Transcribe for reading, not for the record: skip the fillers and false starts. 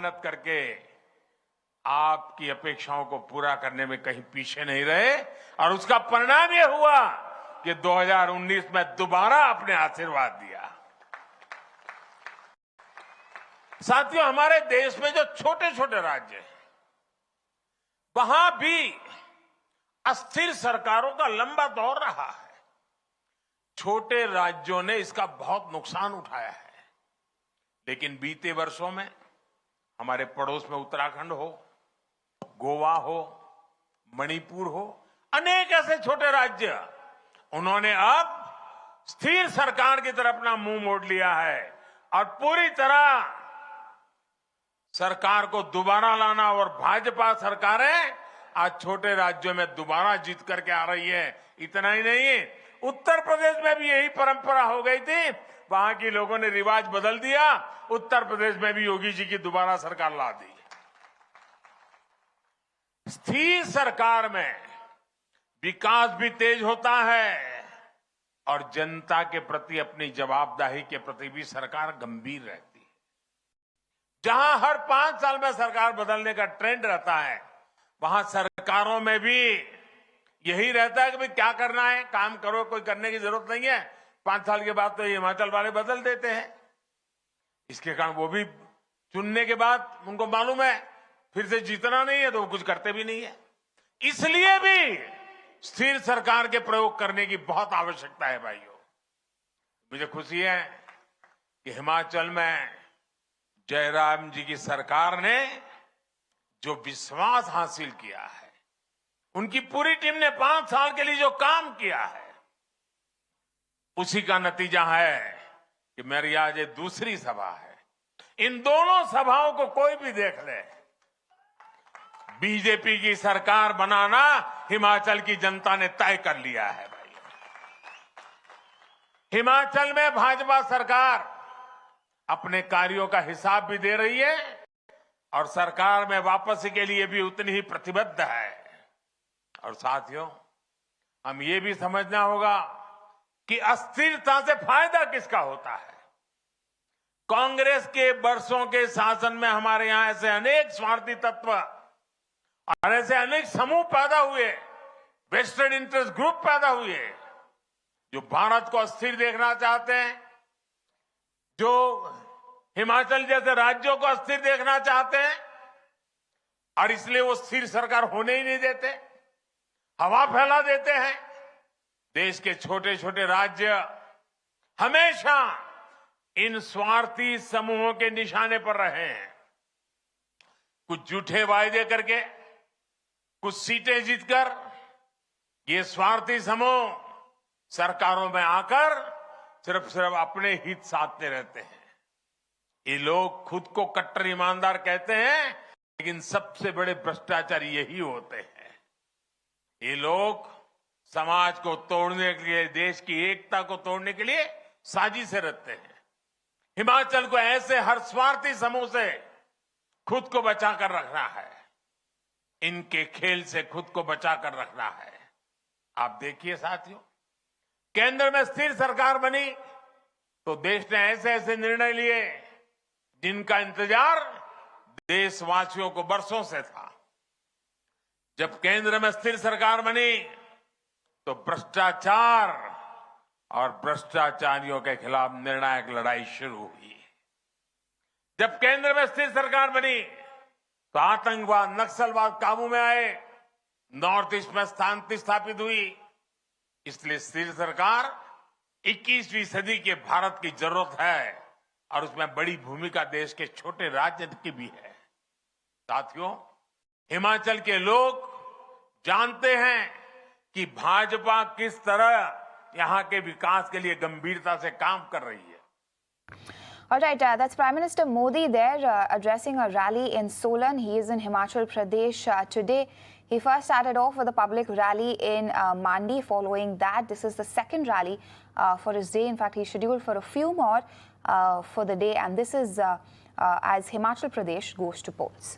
मेहनत करके आपकी अपेक्षाओं को पूरा करने में कहीं पीछे नहीं रहे और उसका परिणाम यह हुआ कि 2019 में दोबारा आपने आशीर्वाद दिया। साथियों, हमारे देश में जो छोटे छोटे राज्य हैं वहां भी अस्थिर सरकारों का लंबा दौर रहा है। छोटे राज्यों ने इसका बहुत नुकसान उठाया है, लेकिन बीते वर्षों में हमारे पड़ोस में उत्तराखंड हो, गोवा हो, मणिपुर हो, अनेक ऐसे छोटे राज्य, उन्होंने अब स्थिर सरकार की तरफ अपना मुंह मोड़ लिया है और पूरी तरह सरकार को दोबारा लाना। और भाजपा सरकारें आज छोटे राज्यों में दोबारा जीत करके आ रही है। इतना ही नहीं, उत्तर प्रदेश में भी यही परंपरा हो गई थी, वहां के लोगों ने रिवाज बदल दिया, उत्तर प्रदेश में भी योगी जी की दोबारा सरकार ला दी। स्थिर सरकार में विकास भी तेज होता है और जनता के प्रति अपनी जवाबदेही के प्रति भी सरकार गंभीर रहती है। जहां हर 5 साल में सरकार बदलने का ट्रेंड रहता है, वहां सरकारों में भी यही रहता है कि भाई क्या करना है, काम करो, कोई करने की जरूरत नहीं है। 5 साल के बाद तो हिमाचल वाले बदल देते हैं। इसके कारण वो भी चुनने के बाद उनको मालूम है फिर से जीतना नहीं है, तो वो कुछ करते भी नहीं है। इसलिए भी स्थिर सरकार के प्रयोग करने की बहुत आवश्यकता है। भाइयों, मुझे खुशी है कि हिमाचल में जयराम जी की सरकार ने जो विश्वास हासिल किया है, उनकी पूरी टीम ने 5 साल के लिए जो काम किया है, उसी का नतीजा है कि मेरी आज ये दूसरी सभा है। इन दोनों सभाओं को कोई भी देख ले, बीजेपी की सरकार बनाना हिमाचल की जनता ने तय कर लिया है। भाई, हिमाचल में भाजपा सरकार अपने कार्यों का हिसाब भी दे रही है और सरकार में वापसी के लिए भी उतनी ही प्रतिबद्ध है। और साथियों, हम ये भी समझना होगा कि अस्थिरता से फायदा किसका होता है। कांग्रेस के वर्षों के शासन में हमारे यहां ऐसे अनेक स्वार्थी तत्व और ऐसे अनेक समूह पैदा हुए, वेस्टेड इंटरेस्ट ग्रुप पैदा हुए, जो भारत को अस्थिर देखना चाहते हैं, जो हिमाचल जैसे राज्यों को अस्थिर देखना चाहते हैं और इसलिए वो स्थिर सरकार होने ही नहीं देते, हवा फैला देते हैं। देश के छोटे छोटे राज्य हमेशा इन स्वार्थी समूहों के निशाने पर रहे हैं। कुछ झूठे वायदे करके, कुछ सीटें जीतकर ये स्वार्थी समूह सरकारों में आकर सिर्फ अपने हित साधते रहते हैं। ये लोग खुद को कट्टर ईमानदार कहते हैं, लेकिन सबसे बड़े भ्रष्टाचारी यही होते हैं। ये लोग समाज को तोड़ने के लिए, देश की एकता को तोड़ने के लिए साजिशें रचते हैं। हिमाचल को ऐसे हर स्वार्थी समूह से खुद को बचाकर रखना है, इनके खेल से खुद को बचाकर रखना है। आप देखिए साथियों, केंद्र में स्थिर सरकार बनी तो देश ने ऐसे ऐसे निर्णय लिए जिनका इंतजार देशवासियों को वर्षों से था। जब केंद्र में स्थिर सरकार बनी तो भ्रष्टाचार और भ्रष्टाचारियों के खिलाफ निर्णायक लड़ाई शुरू हुई। जब केंद्र में स्थिर सरकार बनी तो आतंकवाद, नक्सलवाद काबू में आए, नॉर्थ ईस्ट में शांति स्थापित हुई। इसलिए स्थिर सरकार 21वीं सदी के भारत की जरूरत है और उसमें बड़ी भूमिका देश के छोटे राज्य की भी है। साथियों, हिमाचल के लोग जानते हैं कि भाजपा किस तरह यहां के विकास के लिए गंभीरता से काम कर रही है। All right, that's Prime Minister Modi there addressing a rally in Solan. He is in Himachal Pradesh today. He first started off with a public rally in Mandi. Following that, this is the second rally for his day. In fact, he's scheduled for a few more for the day, and this is as Himachal Pradesh goes to polls.